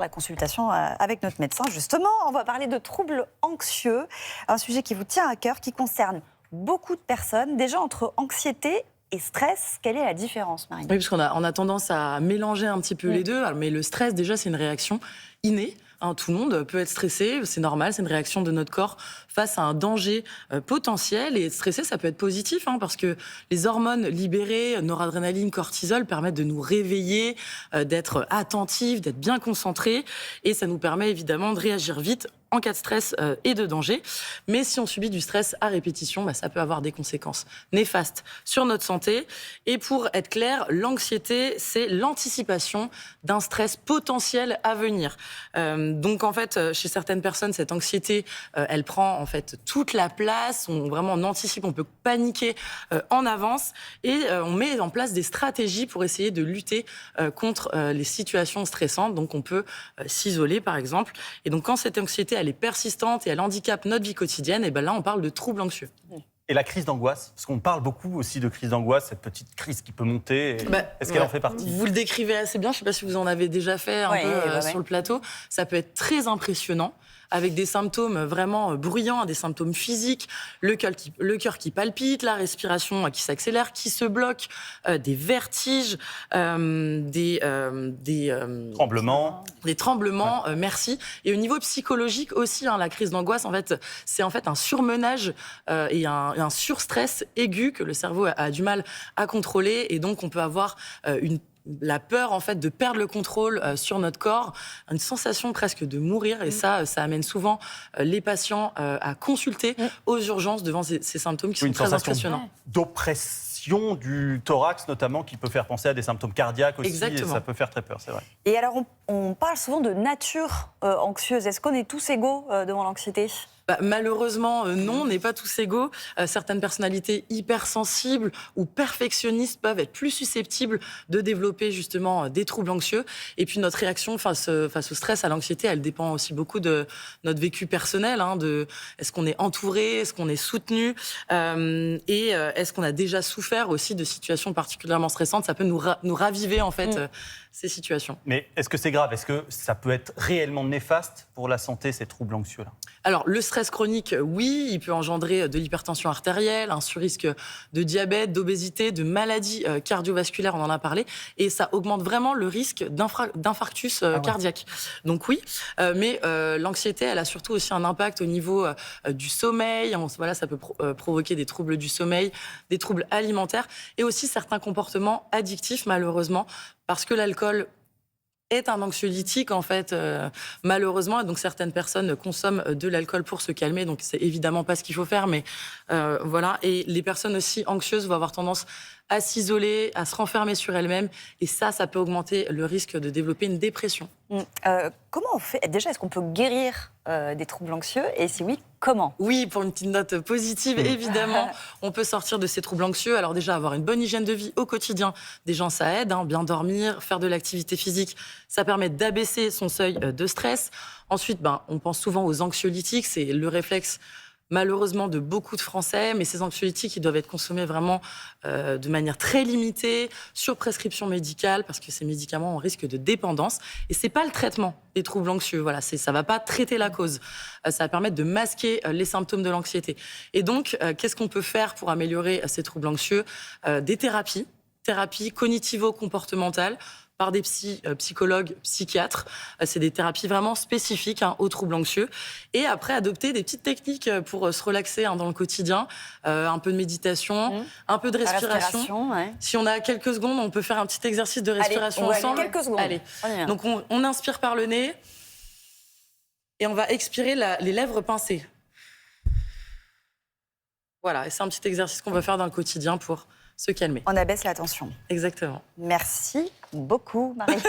La consultation avec notre médecin, justement, on va parler de troubles anxieux, un sujet qui vous tient à cœur, qui concerne beaucoup de personnes. Déjà, entre anxiété et stress, quelle est la différence, Marine? Oui, parce qu'on a tendance à mélanger un petit peu les deux. Alors, mais le stress, déjà, c'est une réaction innée. Tout le monde peut être stressé, c'est normal, c'est une réaction de notre corps face à un danger potentiel. Et être stressé, ça peut être positif, parce que les hormones libérées, noradrénaline, cortisol, permettent de nous réveiller, d'être attentifs, d'être bien concentrés. Et ça nous permet évidemment de réagir vite en cas de stress et de danger. Mais si on subit du stress à répétition, ça peut avoir des conséquences néfastes sur notre santé. Et pour être clair, l'anxiété, c'est l'anticipation d'un stress potentiel à venir. Donc en fait, chez certaines personnes, cette anxiété, elle prend en fait toute la place. On anticipe, on peut paniquer en avance et on met en place des stratégies pour essayer de lutter contre les situations stressantes. Donc on peut s'isoler par exemple. Et donc quand cette anxiété elle est persistante et elle handicape notre vie quotidienne, et là on parle de troubles anxieux. Et la crise d'angoisse, parce qu'on parle beaucoup aussi de crise d'angoisse, cette petite crise qui peut monter, est-ce qu'elle en fait partie? Vous le décrivez assez bien, je ne sais pas si vous en avez déjà fait sur le plateau. Ça peut être très impressionnant, avec des symptômes vraiment bruyants, des symptômes physiques, le cœur qui palpite, la respiration qui s'accélère, qui se bloque, des vertiges, des tremblements, merci. Et au niveau psychologique aussi, la crise d'angoisse, c'est un surmenage et un surstress aigu que le cerveau a du mal à contrôler. Et donc, on peut avoir la peur de perdre le contrôle sur notre corps, une sensation presque de mourir, et ça amène souvent les patients à consulter aux urgences devant ces symptômes qui sont très impressionnants. D'oppression du thorax notamment, qui peut faire penser à des symptômes cardiaques aussi. Exactement. Et ça peut faire très peur, c'est vrai. Et alors on parle souvent de nature anxieuse. Est-ce qu'on est tous égaux devant l'anxiété? Malheureusement, non, on n'est pas tous égaux. Certaines personnalités hypersensibles ou perfectionnistes peuvent être plus susceptibles de développer justement des troubles anxieux. Et puis notre réaction face au stress, à l'anxiété, elle dépend aussi beaucoup de notre vécu personnel, de est-ce qu'on est entouré, est-ce qu'on est soutenu, et est-ce qu'on a déjà souffert aussi de situations particulièrement stressantes. Ça peut nous raviver en fait ces situations. Mais est-ce que c'est grave? Est-ce que ça peut être réellement néfaste pour la santé, ces troubles anxieux-là? Alors, le stress chronique, oui, il peut engendrer de l'hypertension artérielle, un surrisque de diabète, d'obésité, de maladies cardiovasculaires, on en a parlé, et ça augmente vraiment le risque d'infarctus cardiaque. Donc oui, mais l'anxiété, elle a surtout aussi un impact au niveau du sommeil. Ça peut provoquer des troubles du sommeil, des troubles alimentaires, et aussi certains comportements addictifs, malheureusement, parce que l'alcool est un anxiolytique, malheureusement. Et donc, certaines personnes consomment de l'alcool pour se calmer. Donc, c'est évidemment pas ce qu'il faut faire, mais voilà. Et les personnes aussi anxieuses vont avoir tendance à s'isoler, à se renfermer sur elles-mêmes. Et ça peut augmenter le risque de développer une dépression. Comment on fait? Déjà, est-ce qu'on peut guérir des troubles anxieux? Et si oui, comment? Oui, pour une petite note positive, évidemment, on peut sortir de ces troubles anxieux. Alors déjà, avoir une bonne hygiène de vie au quotidien, déjà ça aide, bien dormir, faire de l'activité physique, ça permet d'abaisser son seuil de stress. Ensuite, on pense souvent aux anxiolytiques, c'est le réflexe malheureusement de beaucoup de Français, mais ces anxiolytiques, ils doivent être consommés vraiment de manière très limitée, sur prescription médicale, parce que ces médicaments ont risque de dépendance. Et c'est pas le traitement des troubles anxieux. Voilà, ça va pas traiter la cause. Ça va permettre de masquer les symptômes de l'anxiété. Et donc, qu'est-ce qu'on peut faire pour améliorer ces troubles anxieux? Des thérapies cognitivo-comportementales, par des psychologues, psychiatres. C'est des thérapies vraiment spécifiques aux troubles anxieux. Et après, adopter des petites techniques pour se relaxer dans le quotidien. Un peu de méditation, un peu de respiration. Si on a quelques secondes, on peut faire un petit exercice de respiration ensemble. Quelques secondes. Allez. Donc, on inspire par le nez et on va expirer les lèvres pincées. Voilà, et c'est un petit exercice qu'on va faire dans le quotidien pour se calmer. On abaisse la tension. Exactement. Merci beaucoup, Marine.